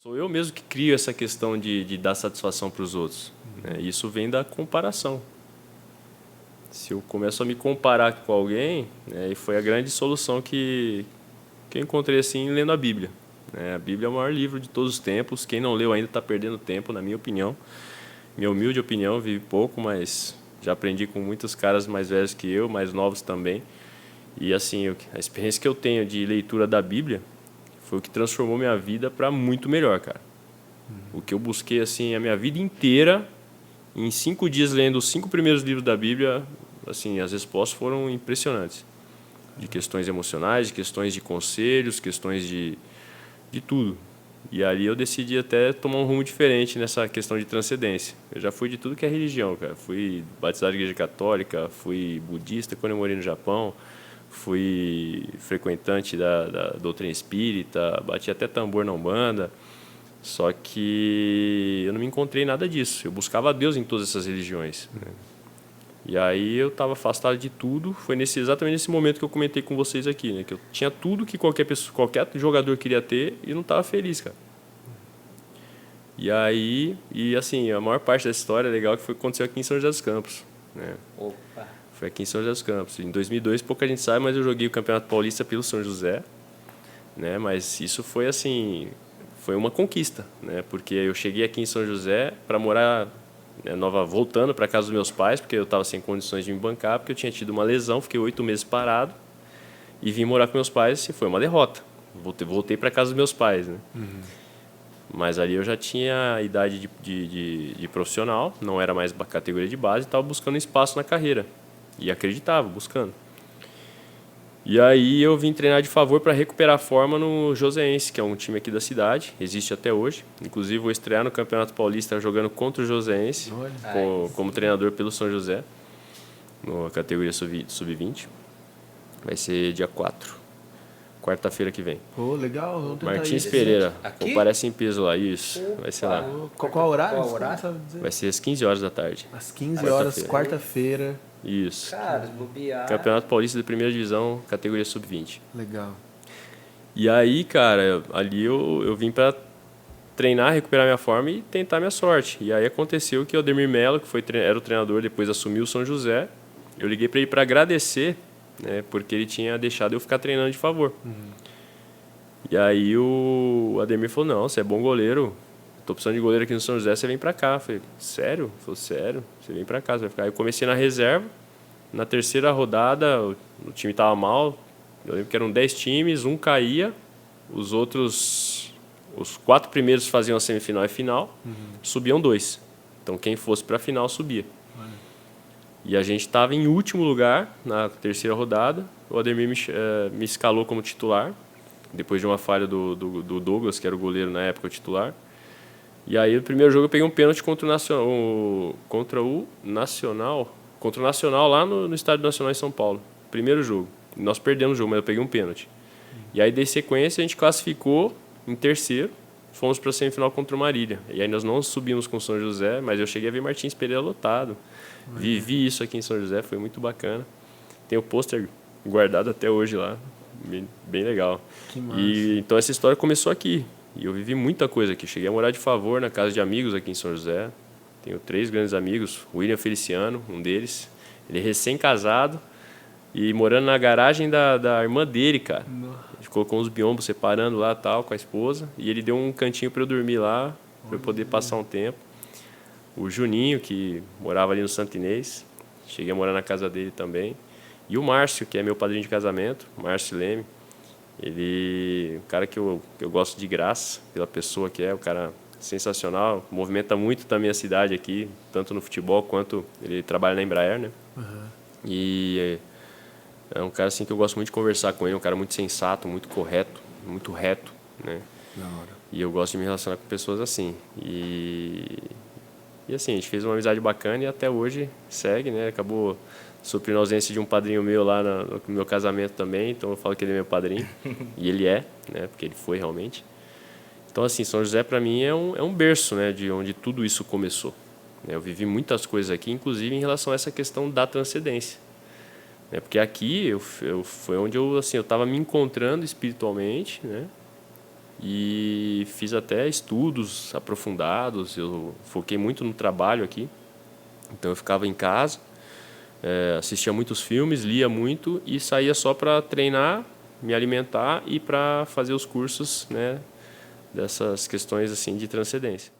Sou eu mesmo que crio essa questão de dar satisfação para os outros, né? Isso vem da comparação. Se eu começo a me comparar com alguém, né, e foi a grande solução que eu encontrei assim lendo a Bíblia, né? A Bíblia é o maior livro de todos os tempos. Quem não leu ainda está perdendo tempo, na minha opinião. Minha humilde opinião, vivi pouco, mas já aprendi com muitos caras mais velhos que eu, mais novos também. E assim, a experiência que eu tenho de leitura da Bíblia foi o que transformou minha vida para muito melhor, cara. O que eu busquei assim a minha vida inteira, em 5 dias lendo os 5 primeiros livros da Bíblia, assim, as respostas foram impressionantes. De questões emocionais, de questões de conselhos, questões de tudo. E ali eu decidi até tomar um rumo diferente nessa questão de transcendência. Eu já fui de tudo que é religião, cara. Fui batizado em igreja católica, fui budista quando eu morei no Japão, fui frequentante da doutrina espírita, bati até tambor na Umbanda. Só que eu não me encontrei nada disso. Eu buscava Deus em todas essas religiões, né? E aí eu estava afastado de tudo. Foi exatamente nesse momento que eu comentei com vocês aqui, né? Que eu tinha tudo que qualquer pessoa, qualquer jogador queria ter e não estava feliz, cara. E aí, assim, a maior parte dessa história legal que foi aconteceu aqui em São José dos Campos, né? Opa. Foi aqui em São José dos Campos. Em 2002, pouca gente sabe, mas eu joguei o Campeonato Paulista pelo São José, né? Mas isso foi assim, foi uma conquista, né? Porque eu cheguei aqui em São José para morar, né, voltando para casa dos meus pais, porque eu estava sem condições de me bancar, porque eu tinha tido uma lesão, fiquei 8 meses parado e vim morar com meus pais e foi uma derrota. Voltei para casa dos meus pais, né? Mas ali eu já tinha a idade de profissional, não era mais categoria de base, estava buscando espaço na carreira. E acreditava, buscando. E aí eu vim treinar de favor para recuperar a forma no Joseense, que é um time aqui da cidade, existe até hoje. Inclusive vou estrear no Campeonato Paulista jogando contra o Joseense, como treinador pelo São José, na categoria sub-20. Vai ser dia 4, quarta-feira que vem. Pô, legal, vamos tentar Martins ir. Pereira, Aqui? comparece em peso lá, isso. Vai ser lá. Qual horário? Qual horário? Você não sabe dizer? Vai ser às 15 horas da tarde. Às 15 horas, Quarta-feira. quarta-feira. Isso. Cara, se bobear. Campeonato Paulista de primeira divisão, categoria sub-20. Legal. E aí, cara, ali eu vim para treinar, recuperar minha forma e tentar minha sorte. E aí aconteceu que o Ademir Melo, que era o treinador, depois assumiu o São José, eu liguei para ele para agradecer, né, porque ele tinha deixado eu ficar treinando de favor. E aí o Ademir falou, não, você é bom goleiro, tô precisando de goleiro aqui no São José, você vem para cá. Eu falei, sério? Ele falou, sério, você vem para cá, você vai ficar. Aí eu comecei na reserva, na terceira rodada o time tava mal, eu lembro que eram 10 times, um caía, os 4 primeiros faziam a semifinal e final, subiam 2. Então quem fosse para a final subia. E a gente estava em último lugar na terceira rodada, o Ademir me escalou como titular, depois de uma falha do Douglas, que era o goleiro na época, o titular. E aí no primeiro jogo eu peguei um pênalti contra o Nacional lá no Estádio Nacional em São Paulo. Primeiro jogo. Nós perdemos o jogo, mas eu peguei um pênalti. E aí, de sequência, a gente classificou em terceiro, fomos para a semifinal contra o Marília. E aí nós não subimos com o São José, mas eu cheguei a ver Martins Pereira lotado. Vivi isso aqui em São José, foi muito bacana. Tem o pôster guardado até hoje lá, bem legal. Que massa. E então essa história começou aqui. E eu vivi muita coisa aqui. Cheguei a morar de favor na casa de amigos aqui em São José. Tenho 3 grandes amigos, o William Feliciano, um deles. Ele é recém-casado e morando na garagem da irmã dele, cara. A gente colocou uns biombos separando lá, tal, com a esposa. E ele deu um cantinho para eu dormir lá, para eu poder passar um tempo. O Juninho, que morava ali no Santo Inês. Cheguei a morar na casa dele também. E o Márcio, que é meu padrinho de casamento, Márcio Leme. Ele, um cara que eu gosto de graça, pela pessoa que é, o cara sensacional, movimenta muito também a cidade aqui, tanto no futebol quanto ele trabalha na Embraer, né? E é um cara assim que eu gosto muito de conversar com ele, um cara muito sensato, muito correto, muito reto, né? Da hora. E eu gosto de me relacionar com pessoas assim. E assim, a gente fez uma amizade bacana e até hoje segue, né? Acabou suprindo a ausência de um padrinho meu lá no meu casamento também, então eu falo que ele é meu padrinho. E ele é, né? Porque ele foi realmente. Então, assim, São José para mim é um berço, né? De onde tudo isso começou. Eu vivi muitas coisas aqui, inclusive em relação a essa questão da transcendência. Porque aqui foi onde eu estava me encontrando espiritualmente, né? e fiz até estudos aprofundados. Eu foquei muito no trabalho aqui, então eu ficava em casa, assistia muitos filmes, lia muito e saía só para treinar, me alimentar e para fazer os cursos, né, dessas questões assim de transcendência.